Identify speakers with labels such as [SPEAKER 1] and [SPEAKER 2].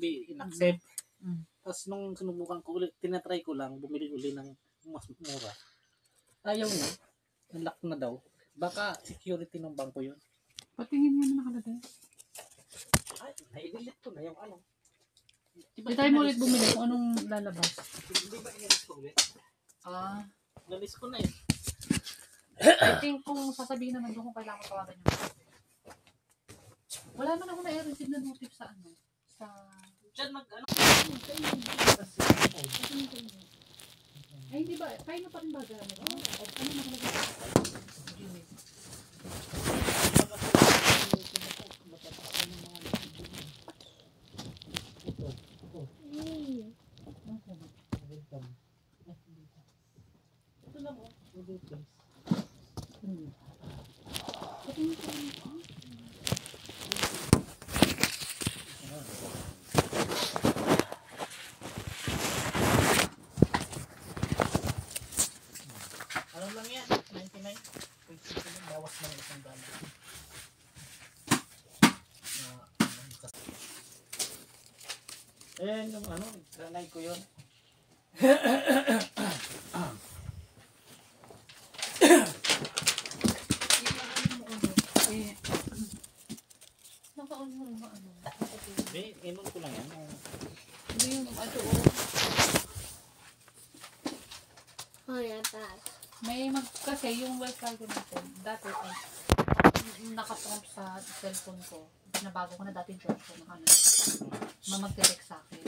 [SPEAKER 1] sabi, in-accept. Tapos nung sinubukan ko ulit, tinatry ko lang, bumili uli ng mas mura. Ayaw na. Nalock na daw. Baka security ng bangko yun.
[SPEAKER 2] Patingin nga na nakalagay.
[SPEAKER 1] Ay, nai-delete ko na yung ano.
[SPEAKER 2] Di tayo mo ulit bumili kung anong lalabas.
[SPEAKER 1] Hindi ba inalis ko ulit? Nalis ko na eh.
[SPEAKER 2] I think kung sasabihin naman doon kung kailangan ko tawagan yung wala man ako na-receive na notif sa ano. Sa...
[SPEAKER 1] Diyan mag-ano.
[SPEAKER 2] Ay, hindi ba? Kaya na pa rin ba gamit? Ano nakalagay? Gmail.
[SPEAKER 1] Ito lang oh. Ano lang yan? 99? Bawas na isang dami. Ayan yung ano, granay ko yun.
[SPEAKER 2] Naka-on mo ba ano?
[SPEAKER 1] Hindi, inom ko lang yan.
[SPEAKER 2] Hindi yung ato may kasi yung Wells Fargo natin, dati ay naka-prompt sa cellphone ko. Binabago ko na dati George ko, magte-text sa akin.